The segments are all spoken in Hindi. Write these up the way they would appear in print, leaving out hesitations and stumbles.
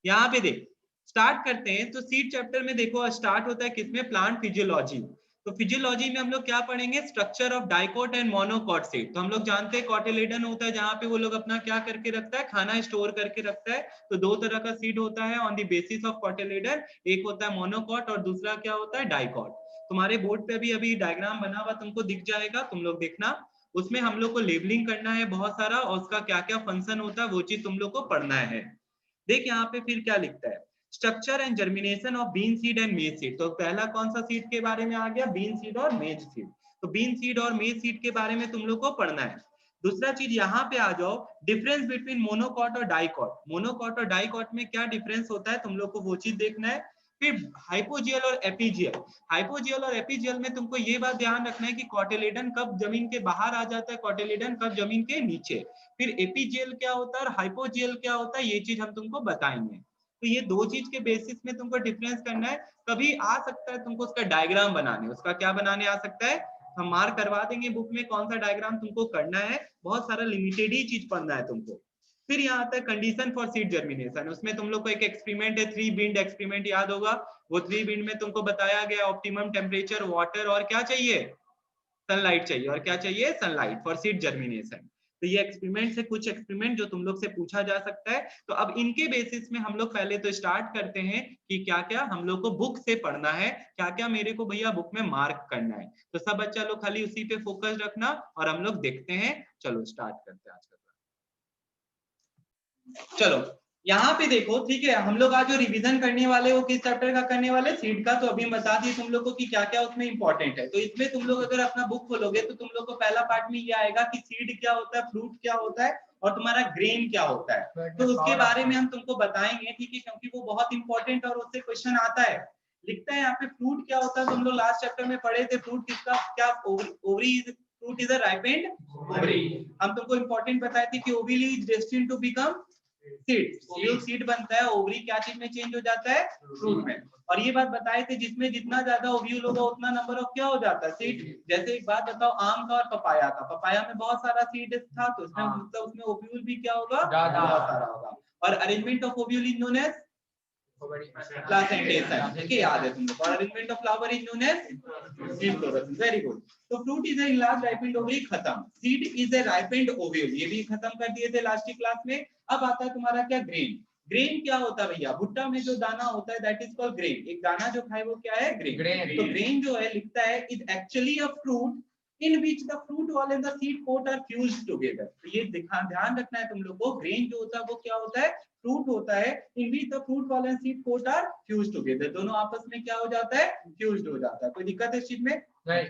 यहाँ पे देख स्टार्ट करते हैं। तो सीड चैप्टर में देखो स्टार्ट होता है किसमें, प्लांट फिजियोलॉजी। तो फिजियोलॉजी में हम लोग क्या पढ़ेंगे, structure of dicot and monocot seed. तो हम लोग जानते हैं कॉटिलेडन होता है जहां पे वो लोग अपना क्या करके रखता है, खाना स्टोर करके रखता है। तो दो तरह का सीड होता है on the basis of cotyledon, एक होता है मोनोकॉट और दूसरा क्या होता है, डाइकॉट। तुम्हारे बोर्ड पे भी अभी डायग्राम बना हुआ तुमको दिख जाएगा, तुम लोग देखना। उसमें हम लोग को लेबलिंग करना है बहुत सारा, और उसका क्या क्या फंक्शन होता है वो चीज तुम लोग को पढ़ना है। देख यहाँ पे फिर क्या लिखता है, structure and germination of bean seed and maize seed. तो पहला कौन सा सीड के बारे में आ गया, बीन सीड और मेज सीड। तो बीन सीड और मेज सीड के बारे में तुम लोग को पढ़ना है। दूसरा चीज यहाँ पे आ जाओ, डिफरेंस बिटवीन मोनोकॉट और डाइकॉट। मोनोकॉट और डाइकॉट में क्या डिफरेंस होता है तुम लोग को वो चीज देखना है। फिर हाइपोजियल और एपीजियल। हाइपोजियल और एपीजियल में तुमको ये बात ध्यान रखना है कि कॉटिलेडन कब जमीन के बाहर आ जाता है, कॉटिलेडन कब जमीन के नीचे। फिर एपीजियल क्या होता है और हाइपोजियल क्या होता है, ये चीज हम तुमको बताएंगे। तो ये दो चीज के बेसिस में तुमको डिफरेंस करना है। कभी आ सकता है तुमको उसका डायग्राम बनाने, उसका क्या बनाने आ सकता है, हम मार्क करवा देंगे बुक में कौन सा डायग्राम तुमको करना है। बहुत सारा लिमिटेड ही चीज पढ़ना है तुमको। फिर यहाँ आता है कंडीशन फॉर सीड जर्मिनेशन। उसमें तुम लोग को एक एक्सपेरिमेंट है, 3 बिंड एक्सपेरिमेंट याद होगा। वो 3 बिंड में तुमको बताया गया ऑप्टिमम टेम्परेचर, वाटर और क्या चाहिए, सनलाइट चाहिए। और क्या चाहिए, सनलाइट फॉर सीड जर्मिनेशन। तो ये एक्सपेरिमेंट से कुछ एक्सपेरिमेंट जो तुम लोग से पूछा जा सकता है। तो अब इनके बेसिस में हम लोग पहले तो स्टार्ट करते हैं कि क्या क्या हम लोग को बुक से पढ़ना है, क्या क्या मेरे को भैया बुक में मार्क करना है। तो सब बच्चा लोग खाली उसी पे फोकस रखना और हम लोग देखते हैं। चलो स्टार्ट करते हैं आज का। चलो यहाँ पे देखो, ठीक है, हम लोग आज जो रिवीजन करने वाले वो किस चैप्टर का करने वाले, सीड का। तो अभी हम बता दिए तुम लोग को कि क्या क्या उसमें इंपॉर्टेंट है। तो इसमें तुम लोग अगर अपना बुक खोलोगे तो तुम लोग को पहला पार्ट में ये आएगा कि सीड क्या होता है, फ्रूट क्या होता है और तुम्हारा ग्रेन क्या होता है। तो उसके बारे में हम तुमको बताएंगे, ठीक है, क्योंकि वो बहुत इंपॉर्टेंट और उससे क्वेश्चन आता है। लिखता है यहाँ पे फ्रूट क्या होता है, तुम लोग लास्ट चैप्टर में पढ़े थे, फ्रूट किसका क्या, ovary is, fruit is a ripened ovary. हम तुमको इंपॉर्टेंट बताए थे कि ovary is destined to become seed. जो सीड बनता है ओवरी क्या चीज में चेंज हो जाता है, फ्रूट में। और ये बात बताए थे जिसमें जितना ज्यादा ओव्यूल होगा उतना नंबर ऑफ क्या हो जाता है, सीड। जैसे एक बात बताओ, आम का और पपाया का, पपाया में बहुत सारा सीड था तो उसमें मतलब उसमें ओव्यूल भी क्या होगा, बहुत सारा होगा। और arrangement of ovule is known as placentation, ठीक है, याद है तुमको। और arrangement of flower is known as inflorescence. Very good. तो fruit is a large ripened ovary, खत्म। Seed is a ripened ovule, ये भी खत्म कर दिए थे लास्ट की क्लास में। अब आता है तुम्हारा क्या, ग्रेन। ग्रेन क्या होता है भैया, भुट्टा में जो दाना होता है दैट इज कॉल्ड ग्रेन। एक दाना जो खाए वो क्या है, ग्रेन। तो ग्रेन जो है लिखता है is actually a fruit in which the fruit wall and the seed coat are fused together। तो ये ध्यान रखना है तुम लोग को, ग्रेन जो होता है वो क्या होता है, फ्रूट होता है in which the fruit wall and seed coat are fused together। दोनों आपस में क्या हो जाता है, फ्यूज्ड हो जाता है। कोई दिक्कत है इस चीज में, नहीं।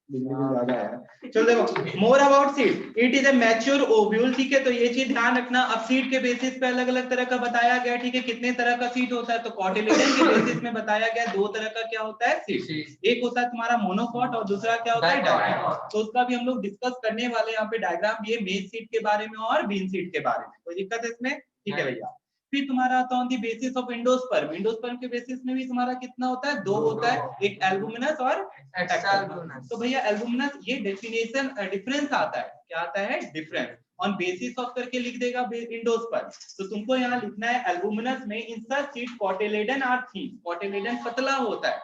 चलो देखो, more about seed, it is a mature ovule, ठीक है। तो ये चीज ध्यान रखना। अब सीड के बेसिस पे अलग अलग तरह का बताया गया, ठीक है, कितने तरह का सीड होता है। तो कॉटिलेडन के बेसिस में बताया गया दो तरह का क्या होता है, सीड। एक होता है तुम्हारा मोनोकॉट और दूसरा क्या होता है, डाइकॉट। तो उसका भी हम लोग डिस्कस करने वाले यहाँ पे डायग्राम, ये मेज सीड के बारे में और बीन सीड के बारे में। कोई दिक्कत है इसमें, ठीक है भैया। फिर तुम्हारा आता है बेसिस ऑफ एंडोस्पर्म। एंडोस्पर्म के बेसिस में भी तुम्हारा कितना होता है, दो होता है, एक एल्बुमिनस और एक्सएल्बुमिनस। तो भैया एल्बुमिनस ये डेफिनेशन डिफरेंस आता है, क्या आता है, डिफरेंस ऑन बेसिस ऑफ करके लिख देगा एंडोस्पर्म। तो तुमको यहाँ लिखना है एल्बुमिनस में in such seed cotyledon are thin. Cotyledon पतला होता है,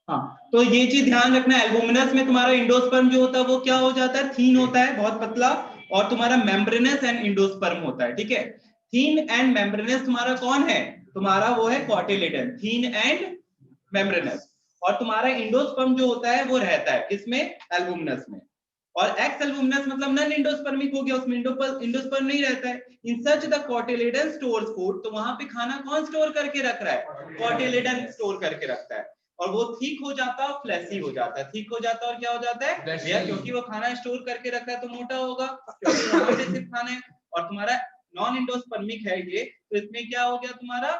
हाँ। तो ये चीज ध्यान रखना, एल्बुमिनस में तुम्हारा एंडोस्पर्म जो होता है वो क्या हो जाता है, थीन होता है, बहुत पतला। और तुम्हारा मेम्ब्रेनस एंड एंडोस्पर्म होता है, ठीक है। थीन एंड मेम्ब्रेनस तुम्हारा कौन है, तुम्हारा वो है कॉटिलेडन, थीन एंड मेम्ब्रेनस। और तुम्हारा एंडोस्पर्म जो होता है वो रहता है किसमें, एल्बुमिनस में। और एक्स एल्बुमिनस मतलब नॉन एंडोस्पर्मिक हो गया, उसमें एंडोस्पर्म नहीं रहता है। In such the cotyledon stores food. तो वहां पे खाना कौन स्टोर करके रख रहा है, कॉटिलेडन स्टोर करके रखता है। और वो ठीक हो जाता है, फ्लैसी हो जाता है, ठीक हो जाता है और क्या हो जाता है, क्योंकि वो खाना स्टोर करके रखा है तो मोटा होगा, क्योंकि वहां पे सिर्फ खाना है। और तुम्हारा नॉन एंडोस्पर्मिक है ये, तो इसमें क्या हो गया, तुम्हारा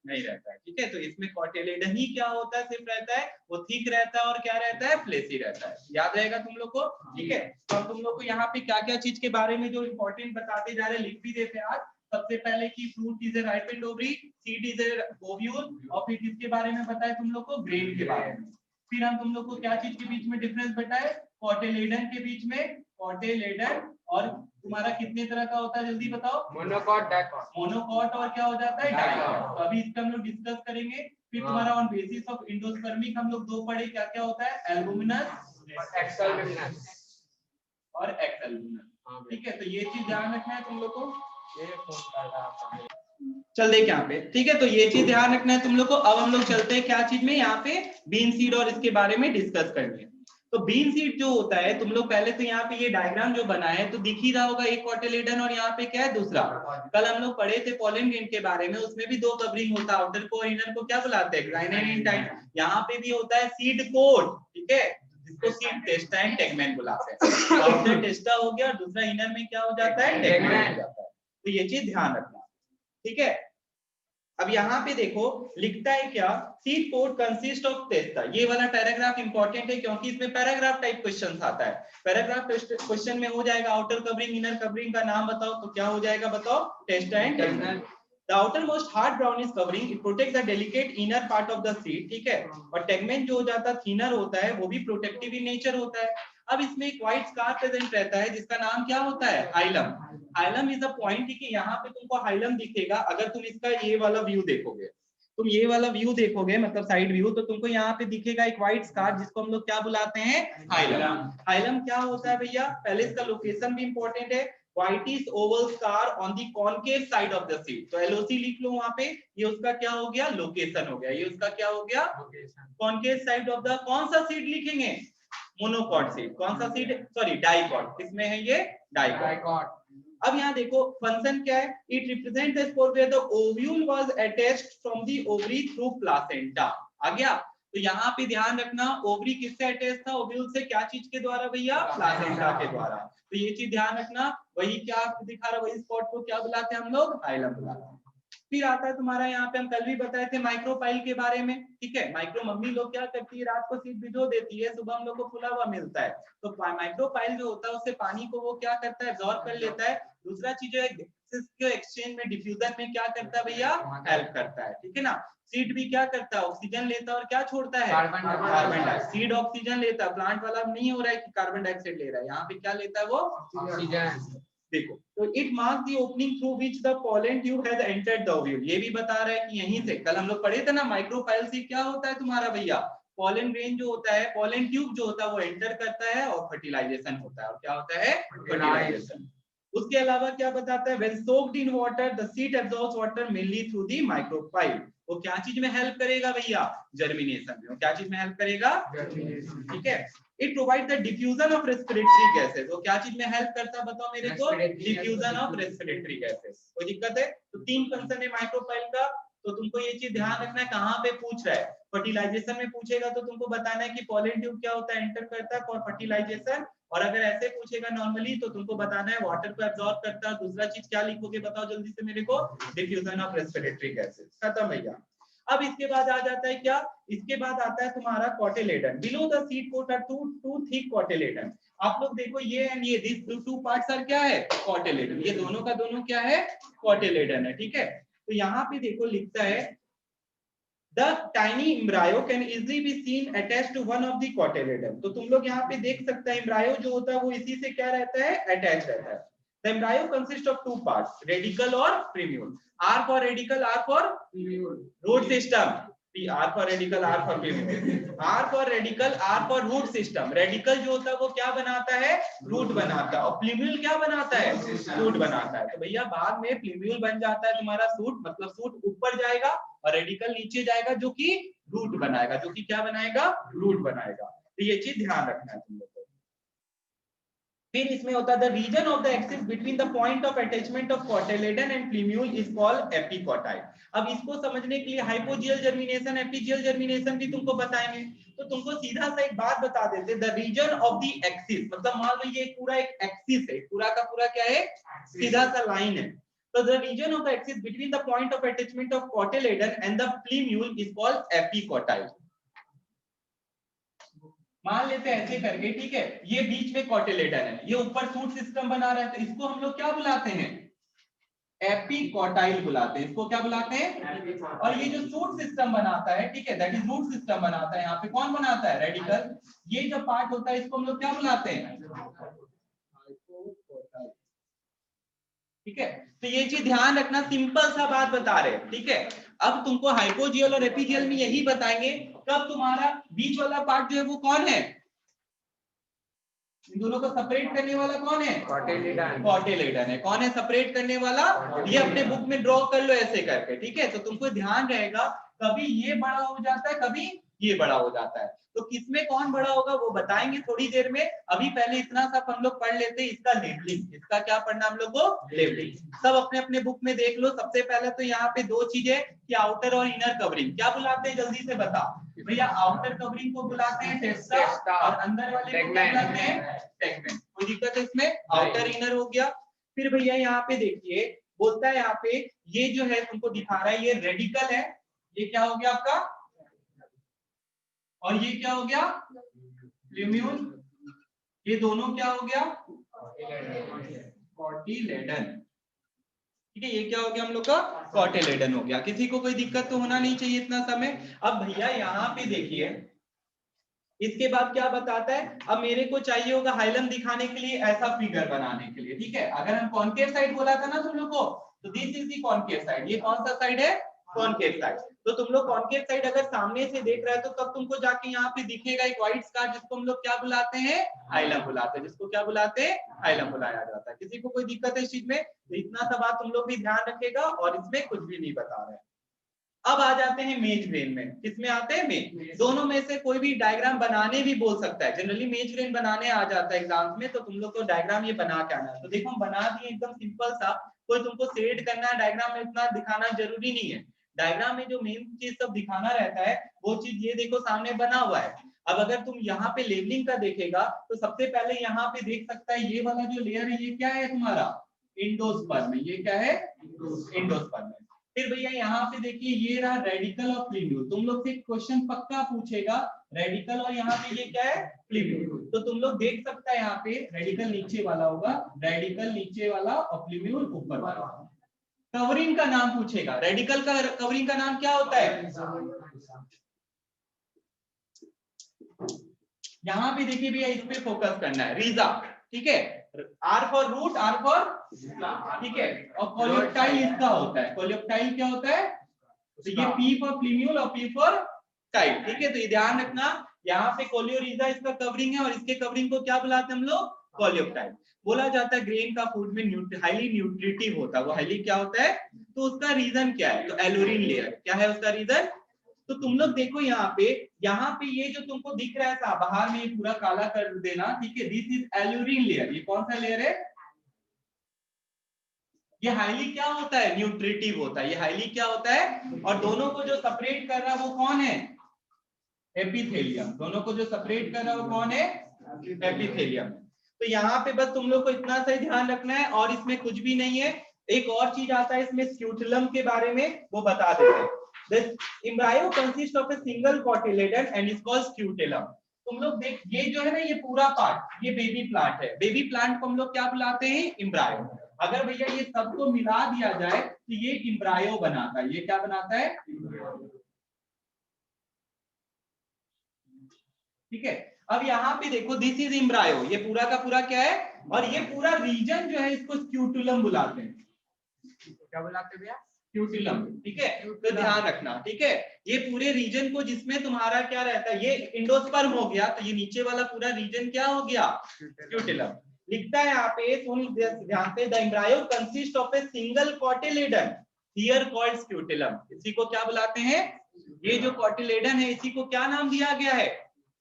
नहीं रहता है, ठीक है। तो इसमें कॉटिलेडन ही क्या होता है, सिर्फ रहता है, वो थिक रहता है और क्या रहता है, फ्लेसी रहता है। याद रहेगा तुम लोग को, ठीक है। तो तुम लोग को यहाँ पे क्या क्या चीज के बारे में जो इंपॉर्टेंट बताते जा रहे हैं लिख भी देते हैं आज। सबसे पहले कि fruit is a ripened ovary, seed is A ovule, और फिर किसके बारे में बताए तुम लोग को, ग्रेन के बारे में। फिर हम तुम लोग को क्या चीज के बीच में डिफरेंस बताए, कॉटिलेडन के बीच में, कॉटिलेडन और तुम्हारा कितने तरह का होता है जल्दी बताओ? Monocot, dicot. मोनोकॉट और क्या हो जाता है? डाइकॉट। तो अभी इसका हम लोग डिस्कस करेंगे। फिर तुम्हारा ऑन बेसिस ऑफ एंडोस्पर्मिक हम लोग दो पढ़े, क्या क्या होता है? एल्बुमिनस और एक्सल्युमिनस और एक्सल्युमिनस। ठीक है, तो ये चीज ध्यान रखना है तुम लोग को। ये फोन कर रहा था। चल देख यहाँ पे, ठीक है, तो ये चीज ध्यान रखना है तुम लोग को। अब हम लोग चलते हैं क्या चीज में, यहाँ पे बीन सीड और इसके बारे में डिस्कस करेंगे। तो बीन सीड जो होता है, तुम लोग पहले तो यहाँ पे ये डायग्राम जो बना है तो दिख ही रहा होगा, एक कॉटिलेडन और यहाँ पे क्या है दूसरा। कल हम लोग पढ़े थे पॉलन ग्रेन के बारे में, उसमें भी दो कवरिंग होता है, आउटर को और इनर को क्या बुलाते हैं? Greiner intine. यहाँ पे भी होता है सीड कोट, ठीक है, जिसको सीड टेस्टा एंड टेगमेन बुलाते हैं। आउटर टेस्टा हो गया और दूसरा इनर में क्या हो जाता है? टेगमेन हो जाता है। तो ये चीज ध्यान रखना, ठीक है। अब यहाँ पे देखो लिखता है क्या, सीड कोट कंसिस्ट ऑफ टेस्टा। ये वाला पैराग्राफ इंपॉर्टेंट है क्योंकि इसमें पैराग्राफ टाइप क्वेश्चन आता है। पैराग्राफ क्वेश्चन में हो जाएगा आउटर कवरिंग इनर कवरिंग का नाम बताओ, तो क्या हो जाएगा बताओ? Testa and tegmen. The outermost hard brownish covering it protects the delicate inner part of the seed, ठीक है। और टेगमेन जो हो जाता है थिनर होता है, वो भी प्रोटेक्टिव इन नेचर होता है। अब इसमें एक व्हाइट स्कार प्रेजेंट रहता है जिसका नाम क्या होता है? Hilum. Hilum is a point, ठीक है, यहाँ पे तुमको हाइलम दिखेगा। अगर तुम इसका ये वाला व्यू देखोगे, तुम ये वाला व्यू देखोगे मतलब साइड व्यू, तो तुमको यहाँ पे दिखेगा एक व्हाइट स्कार जिसको हम लोग क्या बुलाते हैं? हाइलम। हाइलम क्या होता है भैया? पहले इसका लोकेशन भी इंपॉर्टेंट है। whitish oval scar on the concave side of the seed, तो LOC लिख लो वहां पे। ये उसका क्या हो गया? लोकेशन हो गया। ये उसका क्या हो गया? कॉन्केव साइड ऑफ द, कौन सा सीड लिखेंगे? Monocot seed. कौन सा सीड? Sorry dicot. किसमें है ये? डाइकॉट। अब यहाँ देखो फंक्शन क्या है, it represent the spore where the ovule was attached from the ovary through placenta. आ गया? तो यहाँ पे ध्यान रखना, ओवरी किससे अटैच था? ओव्यूल से। क्या चीज के द्वारा भैया? प्लासेंटा के द्वारा। तो ये चीज ध्यान रखना। वही क्या दिखा रहा, वही स्पॉट को क्या बुलाते हैं हम लोग? हाइलम बुलाते हैं। फिर आता है तुम्हारा यहाँ पे, हम कल भी बताए थे माइक्रोपाइल के बारे में, ठीक है। माइक्रो मम्मी लोग क्या करती है, रात को सीड भिगो देती है, सुबह हम लोग को फुला हुआ मिलता है। तो माइक्रोपाइल जो होता है उससे पानी को वो क्या करता है? एब्जॉर्ब कर लेता है। दूसरा चीज है के एक्सचेंज में, डिफ्यूजन में क्या करता है भैया? हेल्प करता है, ठीक है ना। सीड भी क्या करता है? ऑक्सीजन लेता है और क्या छोड़ता है? Carbon dioxide. सीड ऑक्सीजन लेता है, प्लांट वाला नहीं हो रहा है कि कार्बन डाइऑक्साइड ले रहा है, यहाँ पे क्या लेता है वो? ऑक्सीजन। देखो, तो it marks the opening through which the pollen tube has entered the ovule. ये भी बता रहा है कि यहीं से, कल हम लोग पढ़े थे ना माइक्रोपाइल से क्या होता है तुम्हारा भैया? पोलन ग्रेन जो होता है, पोलन ट्यूब जो होता है वो एंटर करता है और फर्टिलाइजेशन होता है। और क्या होता है? फर्टिलाइजेशन। उसके अलावा क्या बताता है? when soaked in water the seed absorbs water mainly through the micropyle। वो क्या चीज में हेल्प करेगा भैया? जर्मिनेशन में। क्या चीज में हेल्प करेगा? जर्मिनेशन, ठीक है। It provide the diffusion of respiratory gases. वो क्या चीज में हेल्प करता है बताओ मेरे को? Diffusion of respiratory gases. कोई दिक्कत है? तो तीन फंक्शन है माइक्रोपाइल का। तो तुमको ये चीज ध्यान रखना है, कहाँ पे पूछ रहा है? फर्टिलाइजेशन में पूछेगा तो तुमको बताना है कि पोलन ट्यूब क्या होता है? एंटर करता है फॉर फर्टिलाइजेशन। और अगर ऐसे पूछेगा नॉर्मली तो तुमको बताना है वाटर को एब्जॉर्ब करता है। दूसरा चीज क्या लिखोगे बताओ जल्दी से मेरे को? Diffusion of respiratory gases. खत्म भैया। अब इसके बाद आ जाता है क्या? इसके बाद आता है तुम्हारा cotyledon. Below the seed coat are two thick cotyledon. आप लोग देखो ये एंड ये, दिस टू पार्ट्स आर क्या है? कॉटिलेडन। ये दोनों का दोनों क्या है? कॉटिलेडन है, ठीक है। तो यहाँ पे देखो लिखता है The tiny embryo can easily be seen attached to one of the cotyledon। तो तुम लोग यहाँ पे देख सकते हैं embryo जो होता है वो इसी से क्या रहता है? अटैच रहता है। The embryo consists of two parts, radicle और plumule। R for radical, R for plumule। Root system, R for radical, R for plumule। R for radical, R for root system। Radical जो होता है वो क्या बनाता है? रूट बनाता है। और प्लूम्यूल क्या बनाता है? सूट बनाता है। तो भैया बाद में प्लूम्यूल बन जाता है तुम्हारा सूट, मतलब सूट ऊपर जाएगा और रेडिकल नीचे जाएगा जो कि रूट बनाएगा, जो कि क्या बनाएगा? रूट बनाएगा। तो ये चीज ध्यान रखना है तुम लोग को। फिर इसमें होता है the region of the axis between the point of attachment of cotyledon and plumule is called epicotyl. अब इसको समझने के लिए हाइपोजियल जर्मिनेशन, एपिजियल जर्मिनेशन भी तुमको बताएंगे। तो तुमको सीधा सा एक बात बता देते, the region of the axis, मतलब मान लो ये पूरा एक एक्सिस है, पूरा का पूरा क्या है? सीधा सा लाइन है। So the region of the axis between the point of attachment of cotyledon and the plumule is called epicotyle। मान लेते हैं ऐसे करके, ठीक है, ये बीच में कॉटिलेडन है, ये ऊपर सूट सिस्टम बना रहा है, तो इसको हम लोग क्या बुलाते हैं? एपिकॉटाइल बुलाते हैं। इसको क्या बुलाते हैं? और ये जो सूट सिस्टम बनाता है, ठीक है, दैट इज रूट सिस्टम बनाता है। यहाँ पे कौन बनाता है? रेडिकल। ये जो पार्ट होता है इसको हम लोग क्या बुलाते हैं? ठीक है, तो ये चीज ध्यान रखना, सिंपल सा बात बता रहे हैं, ठीक है। अब तुमको हाइपोजियल और एपिजियल में यही बताएंगे, कब तुम्हारा बीच वाला पार्ट जो है वो कौन है, इन दोनों को सेपरेट करने वाला कौन है, कॉटिलेडन है। कौन है सेपरेट करने वाला, ये अपने बुक में ड्रॉ कर लो ऐसे करके, ठीक है। तो तुमको ध्यान रहेगा, कभी ये बड़ा हो जाता है, कभी ये बड़ा हो जाता है, तो किसमें कौन बड़ा होगा वो बताएंगे थोड़ी देर में। अभी पहले इतना सब हम लोग पढ़ लेते हैं, इसका लेबलिंग, इसका क्या पढ़ना हम लोग को, लेबलिंग। सब अपने अपने बुक में देख लो। सबसे पहले तो यहाँ पे दो चीजें कि आउटर और इनर कवरिंग, क्या बुलाते हैं जल्दी से बता भैया। आउटर कवरिंग को बुलाते हैं टेस्टा और अंदर वाले को क्या बुलाते हैं, सेगमेंट। कोई दिक्कत है इसमें, आउटर इनर हो गया। फिर भैया यहाँ पे देखिए, बोलता है यहाँ पे ये जो है तुमको दिखा रहा है, ये रेडिकल है, ये क्या हो गया आपका, और ये क्या हो गया, प्लूम्यूल। ये दोनों क्या हो गया, कॉटिलेडन। ठीक है, ये क्या हो गया हम लोग का, कॉटिलेडन हो गया। किसी को कोई दिक्कत तो होना नहीं चाहिए इतना समय। अब भैया यहाँ पे देखिए, इसके बाद क्या बताता है, अब मेरे को चाहिए होगा हाइलम दिखाने के लिए ऐसा फिगर बनाने के लिए, ठीक है। अगर हम कॉनकेव साइड बोला था ना तुम लोग को, तो this is the concave side. ये कौन सा साइड है, कॉनकेव साइड। तो तुम लोग कॉनकेव साइड अगर सामने से देख रहे हो तो तब तुमको जाके यहाँ पे दिखेगा एक व्हाइट स्कार, जिसको हम लोग क्या बुलाते हैं, हाइलम बुलाते हैं, जिसको क्या बुलाते हैं, हाइलम बुलाया जाता है। किसी को कोई दिक्कत है इस चीज में, तो इतना सा बात तुम लोग भी ध्यान रखेगा, और इसमें कुछ भी नहीं बता रहे। अब आ जाते हैं मेज ब्रेन में। किसमें आते हैं, मेज। दोनों में से कोई भी डायग्राम बनाने भी बोल सकता है, जनरली मेज ब्रेन बनाने आ जाता है एग्जाम में, तो तुम लोग को डायग्राम ये बना के आना है। तो देखो हम बना दिए एकदम सिंपल सा, कोई तुमको शेड करना है डायग्राम में इतना दिखाना जरूरी नहीं है। डायग्राम में जो मेन चीज सब दिखाना रहता है वो चीज ये देखो सामने बना हुआ है। अब अगर तुम यहाँ पे लेबलिंग का देखेगा तो सबसे पहले यहाँ पे देख सकता है, ये वाला जो लेयर है ये क्या है तुम्हारा, एंडोस्पर्म। ये क्या है, एंडोस्पर्म। फिर भैया यहाँ पे देखिए, ये रहा रेडिकल और प्लीम्यूल। तुम लोग से क्वेश्चन पक्का पूछेगा, रेडिकल और यहाँ पे ये क्या है, प्लीम्यूल। तो तुम लोग देख सकता है यहाँ पे रेडिकल नीचे वाला होगा, रेडिकल नीचे वाला और प्लीम्यूल ऊपर वाला। कवरिंग का नाम पूछेगा, रेडिकल का कवरिंग का नाम क्या होता है, यहाँ पे देखिए भैया इस पे फोकस करना है, रीजा, ठीक है। R for root, R for, ठीक है। और कोलियोप्टाइल इसका होता है, कोलियोप्टाइल क्या होता है, तो ये पी फॉर प्लीम्यूल और पी फॉर टाइल, ठीक है। तो ये ध्यान रखना, यहाँ पे कोलियोरिजा इसका कवरिंग है, और इसके कवरिंग को क्या बुलाते हैं हम लोग, कोलियोप्टाइल। बोला जाता है ग्रेन का फूड में हाईली न्यूट्रिटिव होता है। वो हाईली क्या होता है, तो उसका रीजन क्या है, तो एलुरिन लेयर, क्या है उसका रीजन। तो तुम लोग देखो यहाँ पे ये जो तुमको दिख रहा है बाहर में, ये पूरा काला कर देना, ठीक है। This is aleurone layer. ये कौन सा लेयर है, ये हाईली क्या होता है, न्यूट्रिटिव होता है। ये हाईली क्या होता है, और दोनों को जो सेपरेट कर रहा है वो कौन है, एपिथेलियम। दोनों को जो सेपरेट कर रहा है वो कौन है, एपिथेलियम। तो यहाँ पे बस तुम लोग को इतना सा ही ध्यान रखना है, और इसमें कुछ भी नहीं है। एक और चीज आता है इसमें स्क्यूटुलम के बारे में, वो बता देते हैं। The embryo consists of a single cotyledon and is called scutellum. तुम लोग देख, ये जो है ना, ये पूरा पार्ट, ये बेबी प्लांट है। बेबी प्लांट को हम लोग क्या बुलाते हैं, एम्ब्रायो। अगर भैया ये सबको मिला दिया जाए तो ये एम्ब्रायो बनाता है। ये क्या बनाता है, ठीक है। अब यहाँ पे देखो, दिस इज एम्ब्रायो, ये पूरा का पूरा क्या है, और ये पूरा रीजन जो है इसको स्क्यूटुलम बुलाते हैं। क्या बुलाते भैया, स्क्यूटुलम, ठीक है। तो ध्यान रखना, ठीक है। ये पूरे रीजन को जिसमें तुम्हारा क्या रहता है, ये एंडोस्पर्म हो गया, तो ये नीचे वाला पूरा रीजन क्या हो गया, स्क्यूटुलम। लिखता है यहाँ पे, सुन ध्यान से, the embryo consist of a single cotyledon here called scutellum. इसी को क्या बुलाते हैं, ये जो कॉटिलेडन है इसी को क्या नाम दिया गया है,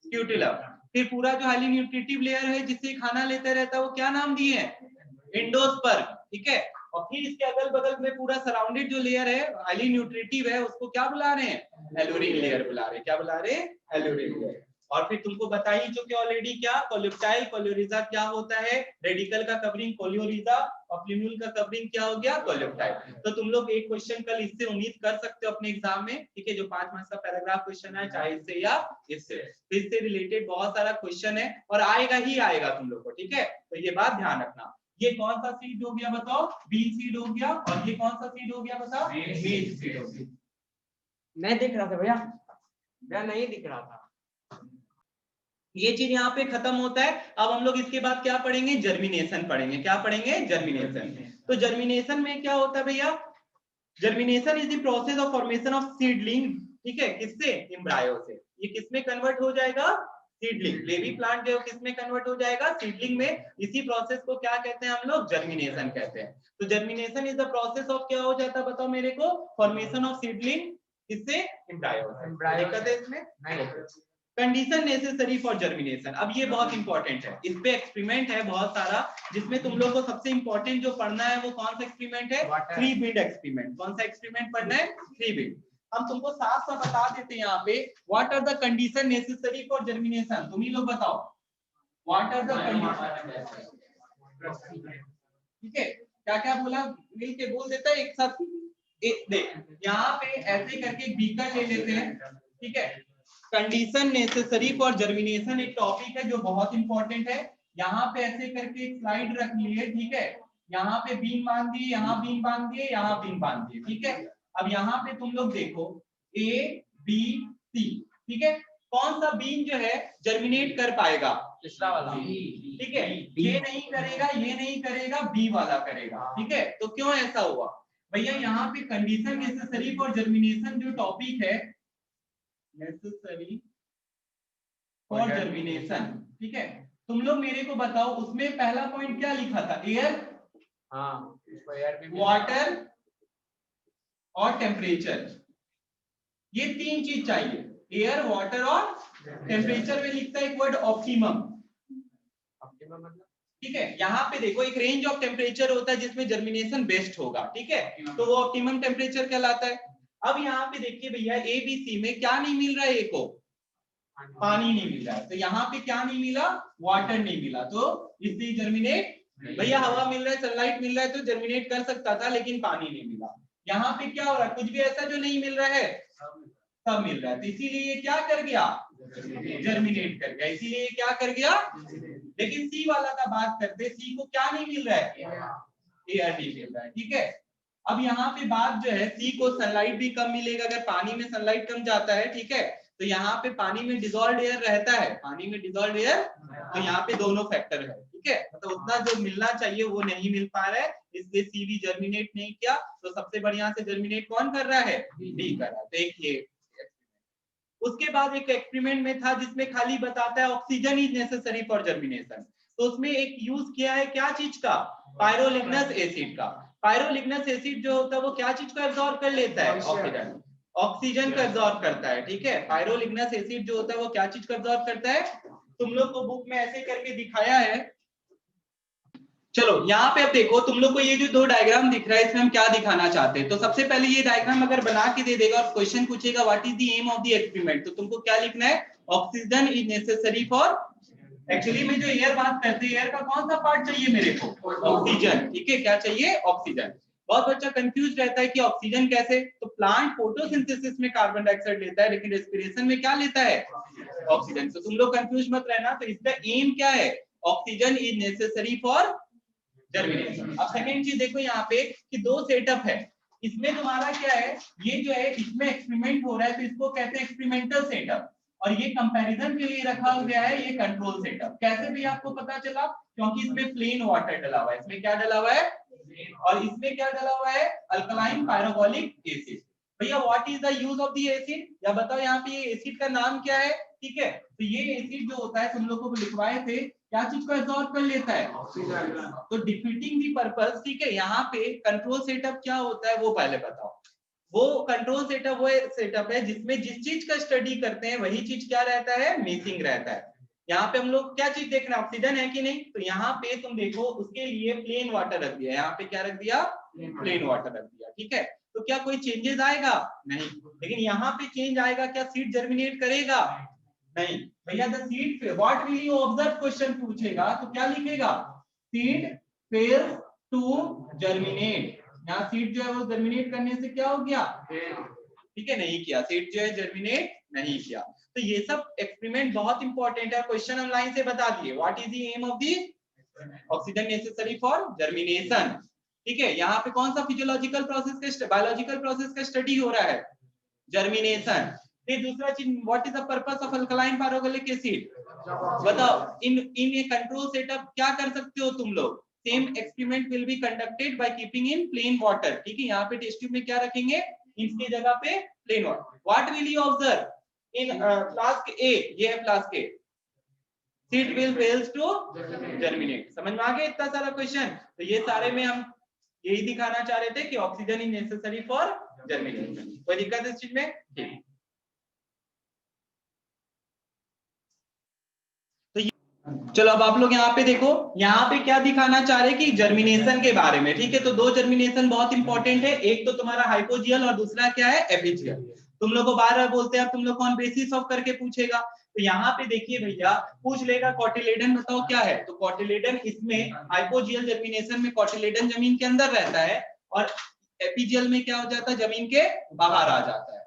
स्क्यूटुलम। फिर पूरा जो हाईली न्यूट्रिटिव लेयर है जिससे खाना लेते रहता है वो क्या नाम दिए हैं, एंडोस्पर्म, ठीक है। और फिर इसके अगल बगल में पूरा सराउंडेड जो लेयर है हाईली न्यूट्रिटिव है, उसको क्या बुला रहे हैं, एलुरिन लेयर बुला रहे हैं। क्या बुला रहे हैं, एलुरिन लेयर। और फिर तुमको बताइए जो कि ऑलरेडी, क्या कोलियोप्टाइल, कोलियोरिजा क्या होता है, रेडिकल का कवरिंग कोलियोरिजा, और प्लूम्यूल का कवरिंग क्या हो गया, कोलियोप्टाइल। तो तुम लोग एक क्वेश्चन कल इससे उम्मीद कर सकते हो अपने एग्जाम में, ठीक है। जो 5 मार्क्स का पैराग्राफ क्वेश्चन है, चाहे इससे या इससे, इससे रिलेटेड बहुत सारा क्वेश्चन है और आएगा ही आएगा तुम लोग को, ठीक है। तो ये बात ध्यान रखना। ये कौन सा सीड हो गया बताओ, बी सीड हो गया, और ये कौन सा सीड हो गया बताओ, मेज सीड हो गया। नहीं दिख रहा था भैया, भैया नहीं दिख रहा था। ये चीज यहाँ पे खत्म होता है। अब हम लोग इसके बाद क्या पढ़ेंगे, जर्मिनेशन पढ़ेंगे। क्या पढ़ेंगे, जर्मिनेशन। तो जर्मिनेशन में क्या होता है भैया, germination is the process of formation of seedling, ठीक है, किससे, एम्ब्रायो से। ये किसमें कन्वर्ट हो जाएगा, सीडलिंग। बेबी प्लांट जो किसमें कन्वर्ट हो जाएगा, सीडलिंग में। इसी प्रोसेस को क्या कहते हैं हम लोग, जर्मिनेशन कहते हैं। तो germination is the process of क्या हो जाता है बताओ मेरे को, फॉर्मेशन ऑफ सीडलिंग किससे, एम्ब्रायो से। दिक्कत है इसमें नहीं। कंडीशन नेसेसरी फॉर जर्मिनेशन, अब ये बहुत इंपॉर्टेंट है, इस पे एक्सपेरिमेंट है बहुत सारा, जिसमें तुम लोग को सबसे इंपॉर्टेंट जो पढ़ना है वो कौन सा एक्सपेरिमेंट है, थ्री बीड एक्सपेरिमेंट। कौन सा एक्सपेरिमेंट पढ़ना है, थ्री बीड। हम तुमको साफ साफ बता देते हैं यहाँ पे, what are the condition necessary for germination. तुम ही लोग बताओ, व्हाट आर द कंडीशन, ठीक है, क्या क्या बोला, मिल के बोल देता है एक साथ। देख यहाँ पे ऐसे करके एक बीकर ले लेते हैं, ठीक है। कंडीशन नेसेसरी फॉर जर्मिनेशन एक टॉपिक है जो बहुत इंपॉर्टेंट है। यहाँ पे ऐसे करके एक स्लाइड रख लिए, ठीक है, यहाँ पे बीम बांध दिए, यहाँ बीम बांध दिए, यहाँ बीम बांध दिए, ठीक है। अब यहाँ पे तुम लोग देखो A B C, ठीक है, कौन सा बीम जो है जर्मिनेट कर पाएगा, तीसरा वाला, ठीक है, ये नहीं करेगा, ये नहीं करेगा, बी वाला करेगा, ठीक है। तो क्यों ऐसा हुआ भैया, यहाँ पे कंडीशन नेसेसरी फॉर जर्मिनेशन जो टॉपिक है, नेसेसरी फॉर जर्मिनेशन, ठीक है, तुम लोग मेरे को बताओ उसमें पहला पॉइंट क्या लिखा था, एयर, हाँ, वाटर और टेम्परेचर, ये तीन चीज चाहिए, एयर, वाटर और टेम्परेचर में लिखता है एक वर्ड ऑप्टिमम, ठीक है। यहाँ पे देखो एक रेंज ऑफ टेम्परेचर होता है जिसमें जर्मिनेशन बेस्ट होगा, ठीक है, तो वो ऑप्टिमम टेम्परेचर कहलाता है। अब यहाँ पे देखिए भैया ए बी सी में क्या नहीं मिल रहा है, ए को पानी नहीं मिल रहा है, तो यहाँ पे क्या नहीं मिला, वाटर नहीं मिला, तो इससे जर्मिनेट, भैया हवा मिल रहा है, सनलाइट मिल रहा है तो जर्मिनेट कर सकता था, लेकिन पानी नहीं मिला। यहाँ पे क्या हो रहा है, कुछ भी ऐसा जो नहीं मिल रहा है सब मिल रहा है, तो इसीलिए ये क्या कर गया, जर्मिनेट कर गया, इसीलिए ये क्या कर गया। लेकिन सी वाला का बात करते, सी को क्या नहीं मिल रहा है, एयर नहीं मिल रहा है, ठीक है। अब यहाँ पे बात जो है, सी को सनलाइट भी कम मिलेगा, अगर पानी में सनलाइट कम जाता है, ठीक है, तो यहाँ पे पानी में डिसॉल्व्ड एयर रहता है, पानी में डिसॉल्व्ड एयर, तो यहाँ पे दोनों फैक्टर है, ठीक है, मतलब उतना जो मिलना चाहिए वो नहीं मिल पा रहा है, इसलिए सी भी जर्मिनेट नहीं किया। तो सबसे बढ़िया से जर्मिनेट कौन कर रहा है, डी कर रहा है। तो एक ये, उसके बाद एक एक्सपेरिमेंट में था जिसमें खाली बताता है oxygen is necessary for germination, तो उसमें एक यूज किया है क्या चीज का, पायरोलिग्नस एसिड का। पायरोलिग्नस एसिड जो होता है वो क्या चीज को एब्जॉर्ब कर लेता है, ऑक्सीजन, ऑक्सीजन को एब्जॉर्ब करता है, ठीक है। पायरोलिग्नस एसिड जो होता है वो क्या चीज को एब्जॉर्ब करता है, तुम लोग को बुक में ऐसे करके दिखाया है। चलो यहाँ पे अब देखो, तुम लोग को ये जो दो डायग्राम दिख रहा है इसमें हम क्या दिखाना चाहते हैं। तो सबसे पहले ये डायग्राम अगर बना के दे देगा और क्वेश्चन पूछेगा what is the aim of the experiment, तो तुमको क्या लिखना है, oxygen is necessary for, actually में जो एयर बात करते हैं, एयर का कौन सा पार्ट चाहिए मेरे को, ऑक्सीजन, ठीक है, क्या चाहिए, ऑक्सीजन। बहुत बच्चा कंफ्यूज रहता है कि ऑक्सीजन कैसे, तो प्लांट फोटोसिंथेसिस में कार्बन डाइऑक्साइड लेता है, लेकिन रेस्पिरेशन में क्या लेता है, ऑक्सीजन। तो तुम लोग कंफ्यूज मत रहना, तो इसका एम क्या है, oxygen is necessary for germination. अब सेकंड चीज देखो यहाँ पे कि दो सेटअप है, इसमें तुम्हारा क्या है, ये जो है इसमें एक्सपेरिमेंट हो रहा है तो इसको कहते हैं एक्सपेरिमेंटल सेटअप, और ये कंपैरिजन के लिए रखा गया है ये कंट्रोल सेटअप। कैसे भी आपको पता चला, क्योंकि इसमें प्लेन वाटर डला हुआ है, इसमें क्या डला हुआ है, और इसमें क्या डला हुआ है, अल्कलाइन पायरोबोलिक एसिड। भैया what is the use of the acid, या बताओ यहाँ पे ये एसिड का नाम क्या है, ठीक है। तो ये एसिड जो होता है तुम लोगों को लिखवाए थे, क्या चीज को एब्जॉर्ब कर लेता है, ऑक्सीजन। तो डिफीटिंग दी पर्पस, ठीक है, यहाँ पे कंट्रोल सेटअप क्या होता है वो पहले बताओ। वो कंट्रोल सेटअप वो सेटअप है जिसमें जिस चीज का स्टडी करते हैं वही चीज क्या रहता है, मिसिंग रहता है। यहाँ पे हम लोग क्या चीज देख रहे हैं, ऑक्सीजन है कि नहीं, तो यहाँ पे तुम देखो उसके लिए प्लेन वाटर रख दिया, यहाँ पे क्या रख दिया, प्लेन वाटर रख दिया, ठीक है। तो क्या कोई चेंजेस आएगा, नहीं, लेकिन यहाँ पे चेंज आएगा, क्या सीड जर्मिनेट करेगा, नहीं। भैया the seed what will you observe, question पूछेगा तो क्या लिखेगा, सीड फेल्स टू जर्मिनेट। यहाँ सीड जो है वो जर्मिनेट करने से क्या हो गया, ठीक है, नहीं किया, सीड जो है जर्मिनेट नहीं किया। तो ये सब एक्सपेरिमेंट बहुत इंपॉर्टेंट है, क्वेश्चन हम लाइन से बता दिए, what is the aim of the oxygen necessary for germination, ठीक है। यहाँ पे कौन सा फिजियोलॉजिकल प्रोसेस का, बायोलॉजिकल प्रोसेस का स्टडी हो रहा है, जर्मिनेशन। फिर दूसरा चीज, what is the purpose of alkaline pyrochloric acid, बताओ। इन ए कंट्रोल सेटअप क्या कर सकते हो तुम लोग, same experiment will be conducted by keeping in plain water. ठीक है, यहाँ पे टेस्ट ट्यूब में क्या रखेंगे, इसकी जगह पे plain water. What will you observe in flask A, ये है flask A, seed will fails to germinate. समझ में आ गया इतना सारा क्वेश्चन? तो ये सारे में हम यही दिखाना चाह रहे थे कि oxygen is necessary for germination. कोई दिक्कत इस चीज में? ठीक। चलो अब आप लोग यहाँ पे देखो, यहाँ पे क्या दिखाना चाह रहे हैं कि जर्मिनेशन के बारे में। ठीक है, तो दो जर्मिनेशन बहुत इंपॉर्टेंट है, एक तो तुम्हारा हाइपोजियल और दूसरा क्या है, एपिजियल। तुम लोग को बार बार बोलते हैं, अब तुम लोग को ऑन बेसिस ऑफ करके पूछेगा। तो यहाँ पे देखिए भैया, पूछ लेगा कॉटिलेडन बताओ क्या है, तो कॉटिलेडन इसमें हाइपोजियल जर्मिनेशन में कॉटिलेडन जमीन के अंदर रहता है और एपिजियल में क्या हो जाता है, जमीन के बाहर आ जाता है।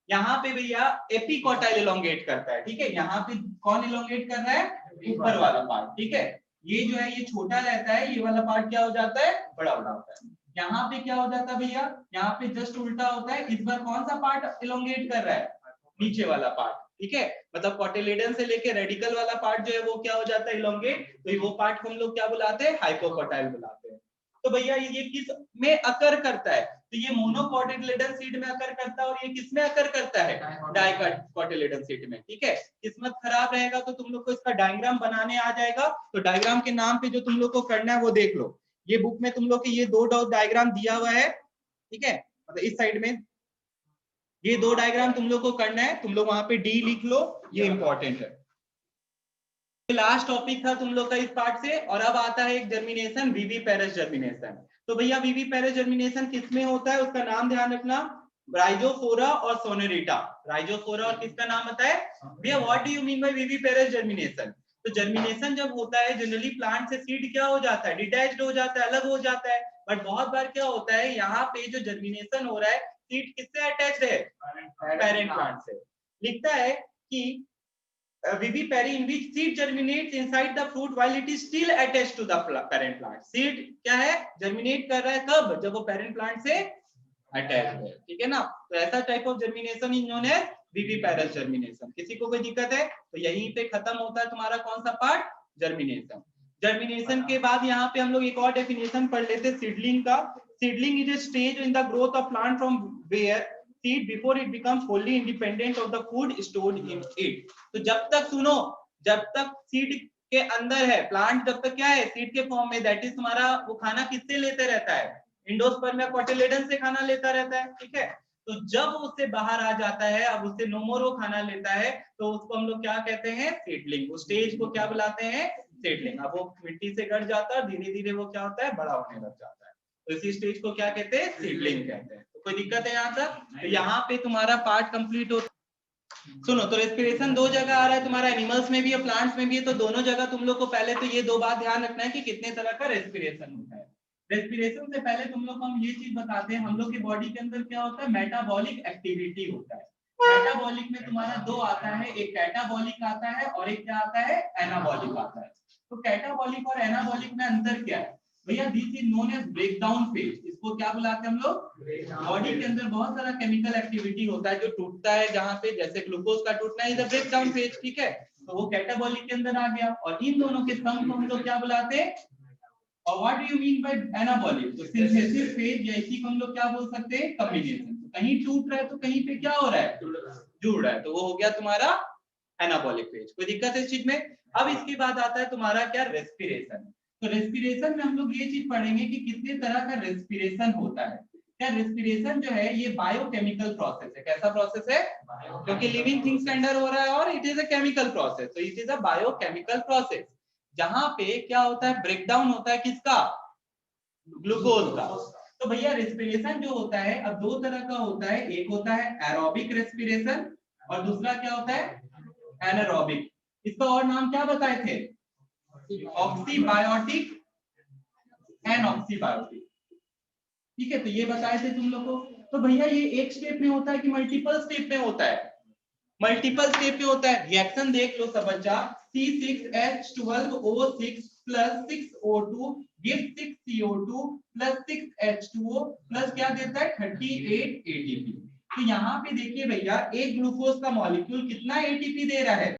यहाँ पे भैया एपिकॉटाइल इलोंगेट करता है। ठीक है, यहाँ पे कौन इलोंगेट कर रहा है, ऊपर वाला पार्ट। ठीक है, ये जो है ये छोटा रहता है, ये वाला पार्ट क्या हो जाता है, बड़ा बड़ा होता है। यहाँ पे क्या हो जाता है भैया, यहाँ पे जस्ट उल्टा होता है, इस बार कौन सा पार्ट इलोंगेट कर रहा है, नीचे वाला पार्ट। ठीक है, मतलब कॉटिलेडन से लेके रेडिकल वाला पार्ट जो है वो क्या हो जाता है, इलोंगेट। तो वो पार्ट को हम लोग क्या बुलाते हैं, हाइपोकॉटाइल बुलाते हैं। तो भैया ये किस में अकर करता है, तो ये मोनोकॉटिलेडन सीड में अकर करता है, और ये किस में अकर करता है, डाइकॉटिलेडन सीड में। ठीक है, किस्मत खराब रहेगा तो तुम लोग को इसका डायग्राम बनाने आ जाएगा। तो डायग्राम के नाम पे जो तुम लोग को करना है वो देख लो, ये बुक में तुम लोग के ये दो डायग्राम दिया हुआ है। ठीक है, मतलब इस साइड में ये दो डायग्राम तुम लोग को करना है, तुम लोग वहां पे डी लिख लो, ये इंपॉर्टेंट है। लास्ट टॉपिक था तुम लोग का इस पार्ट से, और अब आता है एक जर्मिनेशन, विविपेरस जर्मिनेशन। तो भैया विविपेरस जर्मिनेशन किसमें होता है, उसका नाम ध्यान रखना, राइजोफोरा और सोनेरिटा। राइजोफोरा और किसका नाम होता है भैया, what do you mean by viviparous germination? तो जर्मिनेशन जब होता है जनरली प्लांट से सीड क्या हो जाता है, डिटैच्ड हो जाता है, अलग हो जाता है। बट बहुत बार क्या होता है, यहाँ पे जो जर्मिनेशन हो रहा है सीड किससे अटैच्ड है, पेरेंट प्लांट से। लिखता है कि vivipary in which seed germinates inside the fruit while it is still attached to the parent plant। seed क्या है, germinate कर रहा है कब, जब वो parent plant से attached है। ठीक है ना, तो ऐसा type of germination is known as viviparous germination. किसी को कोई दिक्कत है तो यहीं पे खत्म होता है तुम्हारा कौन सा पार्ट, जर्मिनेशन। जर्मिनेशन के बाद यहाँ पे हम लोग एक और डेफिनेशन पढ़ लेते हैं सीडलिंग का। Seedling is a stage in the growth of plant from where seed before it becomes wholly independent of the food stored in it। तो जब तक सुनो, जब तक सीड के अंदर है प्लांट, जब तक क्या है, सीड के फॉर्म में, दैट इज तुम्हारा वो खाना किससे लेते रहता है, एंडोस्पर्म या कॉटिलेडन से खाना लेता रहता है। ठीक है, तो जब उससे बाहर आ जाता है, अब उससे नो मोर वो खाना लेता है, तो उसको हम लोग क्या कहते हैं, सीडलिंग। उस स्टेज को क्या बुलाते हैं, सीडलिंग। अब वो मिट्टी से गड़ जाता है, धीरे धीरे वो क्या होता है, बड़ा होने लग जाता है। तो इसी स्टेज को क्या कहते हैं, सीडलिंग कहते हैं। तो कोई दिक्कत है यहाँ तक? तो यहाँ पे तुम्हारा पार्ट कंप्लीट होता। सुनो, तो रेस्पिरेशन दो जगह आ रहा है तुम्हारा, एनिमल्स में भी है, प्लांट्स में भी है। तो दोनों जगह तुम लोग को पहले तो ये दो बात ध्यान रखना है कि कितने तरह का रेस्पिरेशन होता है। रेस्पिरेशन से पहले तुम लोग को हम ये चीज बताते हैं, हम लोग की बॉडी के अंदर क्या होता है, मेटाबॉलिक एक्टिविटी होता है। मेटाबॉलिक में तुम्हारा दो आता है, एक कैटाबॉलिक आता है और एक क्या आता है, एनाबॉलिक आता है। तो कैटाबॉलिक और एनाबॉलिक में अंतर क्या है भैया, this is known as breakdown phase. इसको क्या बुलाते हैं हम लोग, बॉडी के अंदर बहुत सारा केमिकल एक्टिविटी होता है जो टूटता है, जहां पे जैसे ग्लूकोज का टूटना इज द ब्रेकडाउन फेज। ठीक है, तो वो कैटाबॉलिक के अंदर आ गया, और इन दोनों के सम को हम लोग क्या बुलाते हैं, और what do you mean by anabolic, तो सिंथेसिस फेज, या इसी को हम लोग क्या बोल सकते हैं, कॉम्बिनेशन। तो कहीं टूट रहा है तो कहीं पे क्या हो रहा है, जुड़ रहा है, तो वो हो गया तुम्हारा एनाबॉलिक फेज। कोई दिक्कत है इस चीज में? अब इसके बाद आता है तुम्हारा क्या, रेस्पिरेशन। तो रेस्पिरेशन में हम लोग ये चीज पढ़ेंगे कि कितने तरह का रेस्पिरेशन होता है। क्या रेस्पिरेशन जो है ये बायोकेमिकल प्रोसेस है। कैसा प्रोसेस है, क्योंकि लिविंग थिंग्स के अंदर हो रहा है और it is a chemical process, तो it is a biochemical process, जहां पे क्या होता है, ब्रेकडाउन होता है किसका, ग्लूकोज का। तो भैया रेस्पिरेशन जो होता है अब दो तरह का होता है, एक होता है एरोबिक रेस्पिरेशन और दूसरा क्या होता है, एनारोबिक। इसका और नाम क्या बताए थे, ऑक्सीबायोटिक, एनऑक्सीबायोटिक। ठीक है, तो ये बताए थे तुम लोग को। तो भैया ये एक स्टेप में होता है कि मल्टीपल स्टेप में होता है, मल्टीपल स्टेप में होता है। रिएक्शन देख लो सब बच्चा, C6H12O6 plus 6O2 gives 6CO2 plus 6H2O plus क्या देता है, 38 ATP। तो यहाँ पे देखिए भैया, एक ग्लूकोज का मॉलिक्यूल कितना एटीपी दे रहा है,